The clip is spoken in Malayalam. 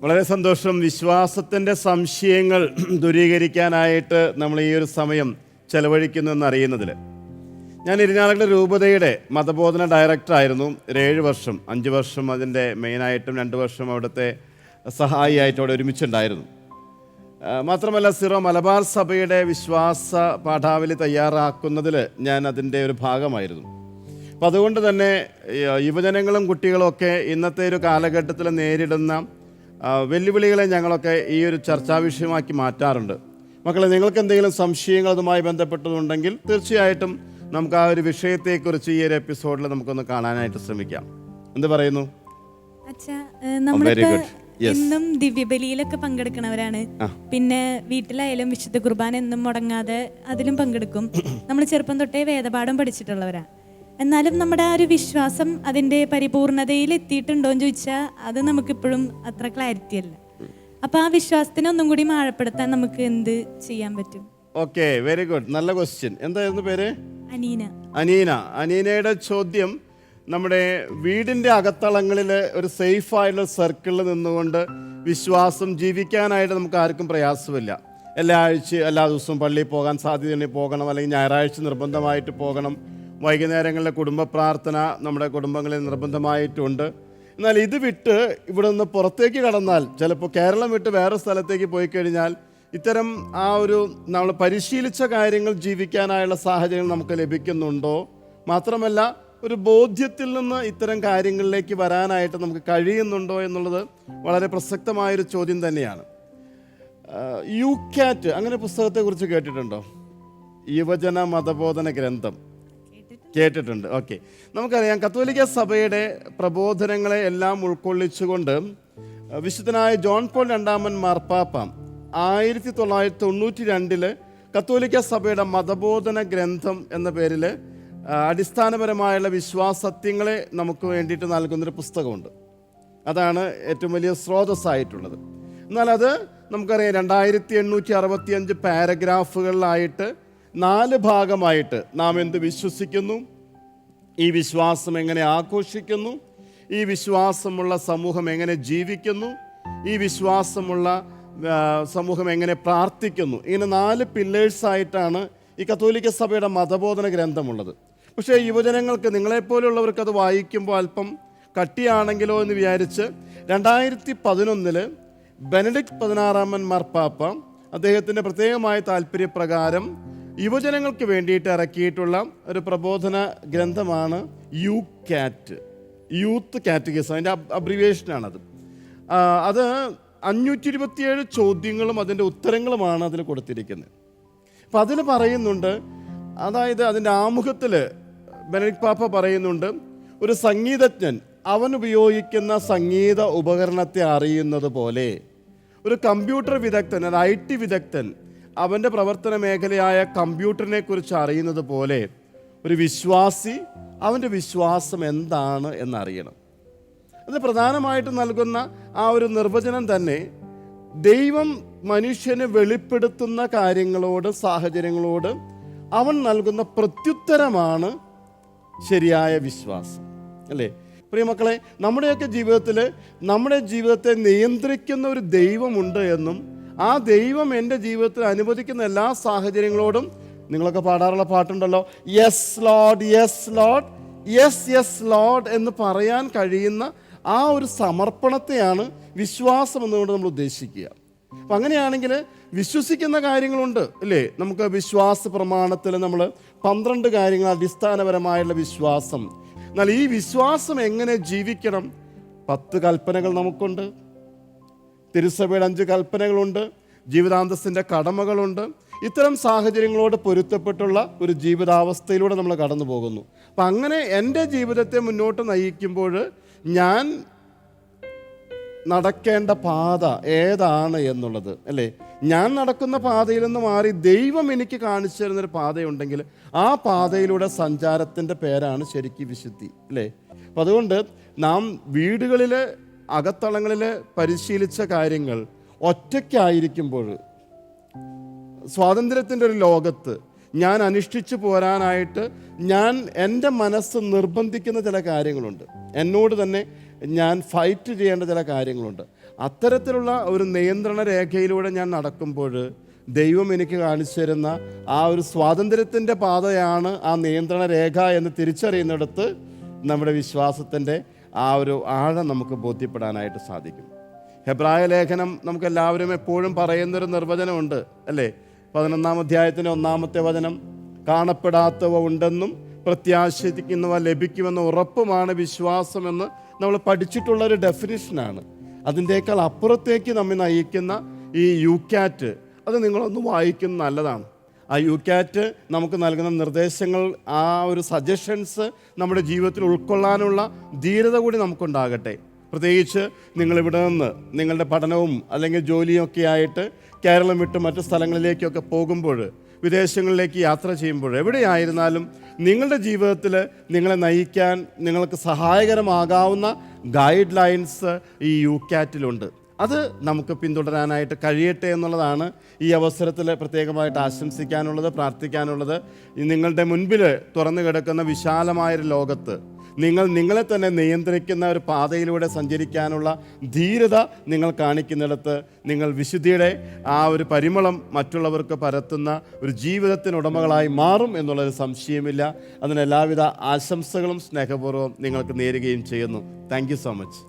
വളരെ സന്തോഷം. വിശ്വാസത്തിൻ്റെ സംശയങ്ങൾ ദൂരീകരിക്കാനായിട്ട് നമ്മൾ ഈ ഒരു സമയം ചെലവഴിക്കുന്നു എന്നറിയുന്നതിൽ. ഞാൻ ഇരിഞ്ഞാലക്കുട രൂപതയുടെ മതബോധന ഡയറക്ടറായിരുന്നു 7 വർഷം. 5 വർഷം അതിൻ്റെ മെയിനായിട്ടും 2 വർഷം അവിടുത്തെ സഹായിയായിട്ട് അവിടെ ഒരുമിച്ചുണ്ടായിരുന്നു. മാത്രമല്ല സിറോ മലബാർ സഭയുടെ വിശ്വാസ പാഠാവലി തയ്യാറാക്കുന്നതിൽ ഞാൻ അതിൻ്റെ ഒരു ഭാഗമായിരുന്നു. അപ്പം അതുകൊണ്ട് തന്നെ യുവജനങ്ങളും കുട്ടികളും ഒക്കെ ഇന്നത്തെ ഒരു കാലഘട്ടത്തിൽ നേരിടുന്ന വെല്ലുവിളികളെ ഞങ്ങളൊക്കെ ഈ ഒരു ചർച്ചാ വിഷയമാക്കി മാറ്റാറുണ്ട്. മക്കളെ, നിങ്ങൾക്ക് എന്തെങ്കിലും സംശയങ്ങൾ അതുമായി ബന്ധപ്പെട്ടതുണ്ടെങ്കിൽ തീർച്ചയായിട്ടും നമുക്ക് ആ ഒരു വിഷയത്തെക്കുറിച്ച് ഈ ഒരു എപ്പിസോഡിൽ നമുക്കൊന്ന് കാണാനായിട്ട് ശ്രമിക്കാം. എന്ത് പറയുന്നു? എന്നും ദിവ്യബലിയിലൊക്കെ പങ്കെടുക്കണവരാണ്. പിന്നെ വീട്ടിലായാലും വിശുദ്ധ കുർബാന എന്നും മുടങ്ങാതെ അതിലും പങ്കെടുക്കും. നമ്മൾ ചെറുപ്പം തൊട്ടേ വേദപാഠം പഠിച്ചിട്ടുള്ളവരാണ്. എന്നാലും നമ്മുടെ ആ ഒരു വിശ്വാസം അതിൻ്റെ പരിപൂർണതയിൽ എത്തിയിട്ടുണ്ടോ എന്ന് ചോദിച്ചാൽ അത് നമുക്കിപ്പോഴും അത്ര ക്ലാരിറ്റി അല്ല. അപ്പം ആ വിശ്വാസത്തിനെ ഒന്നും കൂടി ആഴപ്പെടുത്താൻ നമുക്ക് എന്ത് ചെയ്യാൻ പറ്റും? ഓക്കെ, വെരി ഗുഡ്, നല്ല ക്വസ്റ്റ്യൻ. എന്തായിരുന്നു പേര്? അനീനയുടെ ചോദ്യം നമ്മുടെ വീടിൻ്റെ അകത്തളങ്ങളിൽ ഒരു സേഫായിട്ടുള്ള സർക്കിളിൽ നിന്നുകൊണ്ട് വിശ്വാസം ജീവിക്കാനായിട്ട് നമുക്ക് ആർക്കും പ്രയാസമില്ല. എല്ലാ ദിവസവും പള്ളിയിൽ പോകാൻ സാധ്യതയുണ്ടെങ്കിൽ പോകണം, അല്ലെങ്കിൽ ഞായറാഴ്ച നിർബന്ധമായിട്ട് പോകണം. വൈകുന്നേരങ്ങളിലെ കുടുംബ പ്രാർത്ഥന നമ്മുടെ കുടുംബങ്ങളിൽ നിർബന്ധമായിട്ടുണ്ട്. എന്നാൽ ഇത് വിട്ട് ഇവിടെ നിന്ന് പുറത്തേക്ക് കടന്നാൽ, ചിലപ്പോൾ കേരളം വിട്ട് വേറെ സ്ഥലത്തേക്ക് പോയി കഴിഞ്ഞാൽ ഇത്തരം ആ ഒരു നമ്മൾ പരിശീലിച്ച കാര്യങ്ങൾ ജീവിക്കാനായുള്ള സാഹചര്യം നമുക്ക് ലഭിക്കുന്നുണ്ടോ? മാത്രമല്ല ഒരു ബോധ്യത്തിൽ നിന്ന് ഇത്തരം കാര്യങ്ങളിലേക്ക് വരാനായിട്ട് നമുക്ക് കഴിയുന്നുണ്ടോ എന്നുള്ളത് വളരെ പ്രസക്തമായൊരു ചോദ്യം തന്നെയാണ്. യുകാറ്റ് അങ്ങനെ പുസ്തകത്തെക്കുറിച്ച് കേട്ടിട്ടുണ്ടോ? യുവജന മതബോധന ഗ്രന്ഥം കേട്ടിട്ടുണ്ട്. ഓക്കെ, നമുക്കറിയാം കത്തോലിക്ക സഭയുടെ പ്രബോധനങ്ങളെ എല്ലാം ഉൾക്കൊള്ളിച്ചുകൊണ്ട് വിശുദ്ധനായ ജോൺ പോൾ II മാർപ്പാപ്പ 1992 കത്തോലിക്ക സഭയുടെ മതബോധന ഗ്രന്ഥം എന്ന പേരിൽ അടിസ്ഥാനപരമായുള്ള വിശ്വാസത്യങ്ങളെ നമുക്ക് വേണ്ടിയിട്ട് നൽകുന്നൊരു പുസ്തകമുണ്ട്. അതാണ് ഏറ്റവും വലിയ സ്രോതസ്സായിട്ടുള്ളത്. എന്നാൽ അത് നമുക്കറിയാം 2865 പാരഗ്രാഫുകളിലായിട്ട് 4 ഭാഗമായിട്ട് നാം എന്ത് വിശ്വസിക്കുന്നു, ഈ വിശ്വാസം എങ്ങനെ ആഘോഷിക്കുന്നു, ഈ വിശ്വാസമുള്ള സമൂഹം എങ്ങനെ ജീവിക്കുന്നു, ഈ വിശ്വാസമുള്ള സമൂഹം എങ്ങനെ പ്രാർത്ഥിക്കുന്നു, ഇങ്ങനെ 4 പില്ലേഴ്സായിട്ടാണ് ഈ കത്തോലിക്ക സഭയുടെ മതബോധന ഗ്രന്ഥമുള്ളത്. പക്ഷേ യുവജനങ്ങൾക്ക്, നിങ്ങളെപ്പോലുള്ളവർക്ക് അത് വായിക്കുമ്പോൾ അല്പം കട്ടിയാണെങ്കിലോ എന്ന് വിചാരിച്ച് 2011 ബെനഡിക്ട് 16 മാർപ്പാപ്പ അദ്ദേഹത്തിൻ്റെ പ്രത്യേകമായ താല്പര്യപ്രകാരം യുവജനങ്ങൾക്ക് വേണ്ടിയിട്ട് ഇറക്കിയിട്ടുള്ള ഒരു പ്രബോധന ഗ്രന്ഥമാണ് യുകാറ്റ്, യൂത്ത് കാറ്റഗിസം. അതിൻ്റെ അബ്രിവേഷനാണത്. അത് 527 ചോദ്യങ്ങളും അതിൻ്റെ ഉത്തരങ്ങളുമാണ് അതിൽ കൊടുത്തിരിക്കുന്നത്. അപ്പം അതിൽ പറയുന്നുണ്ട്, അതായത് അതിൻ്റെ ആമുഖത്തിൽ ബെനഡിക്ട് പാപ്പ പറയുന്നുണ്ട്, ഒരു സംഗീതജ്ഞൻ അവൻ ഉപയോഗിക്കുന്ന സംഗീത ഉപകരണത്തെ അറിയുന്നത് പോലെ, ഒരു കമ്പ്യൂട്ടർ വിദഗ്ധൻ, ഒരു IT വിദഗ്ധൻ അവൻ്റെ പ്രവർത്തന മേഖലയായ കമ്പ്യൂട്ടറിനെ കുറിച്ച് അറിയുന്നത് പോലെ ഒരു വിശ്വാസി അവൻ്റെ വിശ്വാസം എന്താണ് എന്നറിയണം. അത് പ്രധാനമായിട്ട് നൽകുന്ന ആ ഒരു നിർവചനം തന്നെ ദൈവം മനുഷ്യന് വെളിപ്പെടുത്തുന്ന കാര്യങ്ങളോട്, സാഹചര്യങ്ങളോട് അവൻ നൽകുന്ന പ്രത്യുത്തരമാണ് ശരിയായ വിശ്വാസം, അല്ലേ? പ്രിയമക്കളെ, നമ്മുടെയൊക്കെ ജീവിതത്തിൽ നമ്മുടെ ജീവിതത്തെ നിയന്ത്രിക്കുന്ന ഒരു ദൈവമുണ്ട് എന്നും ആ ദൈവം എൻ്റെ ജീവിതത്തിൽ അനുവദിക്കുന്ന എല്ലാ സാഹചര്യങ്ങളോടും, നിങ്ങളൊക്കെ പാടാറുള്ള പാട്ടുണ്ടല്ലോ, yes lord yes lord yes yes lord എന്ന് പറയാൻ കഴിയുന്ന ആ ഒരു സമർപ്പണത്തെയാണ് വിശ്വാസം എന്നുകൊണ്ട് നമ്മൾ ഉദ്ദേശിക്കുക. അപ്പം അങ്ങനെയാണെങ്കിൽ വിശ്വസിക്കുന്ന കാര്യങ്ങളുണ്ട്, അല്ലേ? നമുക്ക് വിശ്വാസ പ്രമാണത്തിൽ നമ്മൾ 12 കാര്യങ്ങൾ അടിസ്ഥാനപരമായുള്ള വിശ്വാസം. എന്നാൽ ഈ വിശ്വാസം എങ്ങനെ ജീവിക്കണം? 10 കൽപ്പനകൾ നമുക്കുണ്ട്, തിരുസഭയുടെ 5 കൽപ്പനകളുണ്ട്, ജീവിതാന്തസ്സിൻ്റെ കടമകളുണ്ട്. ഇത്തരം സാഹചര്യങ്ങളോട് പൊരുത്തപ്പെട്ടുള്ള ഒരു ജീവിതാവസ്ഥയിലൂടെ നമ്മൾ കടന്നു പോകുന്നു. അപ്പം അങ്ങനെ എൻ്റെ ജീവിതത്തെ മുന്നോട്ട് നയിക്കുമ്പോൾ ഞാൻ നടക്കേണ്ട പാത ഏതാണ് എന്നുള്ളത്, അല്ലേ? ഞാൻ നടക്കുന്ന പാതയിൽ നിന്ന് മാറി ദൈവം എനിക്ക് കാണിച്ചു തരുന്നൊരു പാതയുണ്ടെങ്കിൽ ആ പാതയിലൂടെ സഞ്ചാരത്തിൻ്റെ പേരാണ് ശരിക്കും വിശുദ്ധി, അല്ലേ? അപ്പം അതുകൊണ്ട് നാം വീടുകളിൽ അകത്തളങ്ങളിൽ പരിശീലിച്ച കാര്യങ്ങൾ ഒറ്റയ്ക്കായിരിക്കുമ്പോൾ, സ്വാതന്ത്ര്യത്തിൻ്റെ ഒരു ലോകത്ത് ഞാൻ അനുഷ്ഠിച്ചു പോരാനായിട്ട് എൻ്റെ മനസ്സ് നിർബന്ധിക്കുന്ന ചില കാര്യങ്ങളുണ്ട്, എന്നോട് തന്നെ ഞാൻ ഫൈറ്റ് ചെയ്യേണ്ട ചില കാര്യങ്ങളുണ്ട്. അത്തരത്തിലുള്ള ഒരു നിയന്ത്രണ രേഖയിലൂടെ ഞാൻ നടക്കുമ്പോൾ ദൈവം എനിക്ക് കാണിച്ചു തരുന്ന ആ ഒരു സ്വാതന്ത്ര്യത്തിൻ്റെ പാതയാണ് ആ നിയന്ത്രണ രേഖ എന്ന് തിരിച്ചറിയുന്നിടത്ത് നമ്മുടെ വിശ്വാസത്തിൻ്റെ ആ ഒരു ആഴം നമുക്ക് ബോധ്യപ്പെടാനായിട്ട് സാധിക്കും. ഹെബ്രായ ലേഖനം നമുക്കെല്ലാവരും എപ്പോഴും പറയുന്നൊരു നിർവചനമുണ്ട് അല്ലേ? 11-ാം അധ്യായത്തിൻ്റെ 1-ാമത്തെ വചനം, കാണപ്പെടാത്തവ ഉണ്ടെന്നും പ്രത്യാശിക്കുന്നവ ലഭിക്കുമെന്ന ഉറപ്പുമാണ് വിശ്വാസമെന്ന് നമ്മൾ പഠിച്ചിട്ടുള്ളൊരു ഡെഫിനിഷനാണ്. അതിൻ്റെക്കാൾ അപ്പുറത്തേക്ക് നമ്മെ നയിക്കുന്ന ഈ യുക്യാറ്റ്, അത് നിങ്ങളൊന്ന് വായിക്കുന്നത് നല്ലതാണ്. ആ യുക്യാറ്റ് നമുക്ക് നൽകുന്ന നിർദ്ദേശങ്ങൾ, ആ ഒരു സജഷൻസ് നമ്മുടെ ജീവിതത്തിൽ ഉൾക്കൊള്ളാനുള്ള ധീരത കൂടി നമുക്കുണ്ടാകട്ടെ. പ്രത്യേകിച്ച് നിങ്ങളിവിടെ നിന്ന് നിങ്ങളുടെ പഠനവും അല്ലെങ്കിൽ ജോലിയും ഒക്കെ ആയിട്ട് കേരളം വിട്ട് മറ്റു സ്ഥലങ്ങളിലേക്കൊക്കെ പോകുമ്പോൾ, വിദേശങ്ങളിലേക്ക് യാത്ര ചെയ്യുമ്പോൾ, എവിടെയായിരുന്നാലും നിങ്ങളുടെ ജീവിതത്തിൽ നിങ്ങളെ നയിക്കാൻ നിങ്ങൾക്ക് സഹായകരമാകാവുന്ന ഗൈഡ് ലൈൻസ് ഈ യുക്യാറ്റിലുണ്ട്. അത് നമുക്ക് പിന്തുടരാനായിട്ട് കഴിയട്ടെ എന്നുള്ളതാണ് ഈ അവസരത്തിൽ പ്രത്യേകമായിട്ട് ആശംസിക്കാനുള്ളത്, പ്രാർത്ഥിക്കാനുള്ളത്. നിങ്ങളുടെ മുൻപിൽ തുറന്നു കിടക്കുന്ന വിശാലമായൊരു ലോകത്ത് നിങ്ങളെ തന്നെ നിയന്ത്രിക്കുന്ന ഒരു പാതയിലൂടെ സഞ്ചരിക്കാനുള്ള ധീരത നിങ്ങൾ കാണിക്കുന്നിടത്ത് നിങ്ങൾ വിശുദ്ധിയുടെ ആ ഒരു പരിമളം മറ്റുള്ളവർക്ക് പരത്തുന്ന ഒരു ജീവിതത്തിനുടമകളായി മാറും എന്നുള്ളൊരു സംശയമില്ല. അതിന് എല്ലാവിധ ആശംസകളും സ്നേഹപൂർവ്വം നിങ്ങൾക്ക് നേരുകയും ചെയ്യുന്നു. Thank you so much.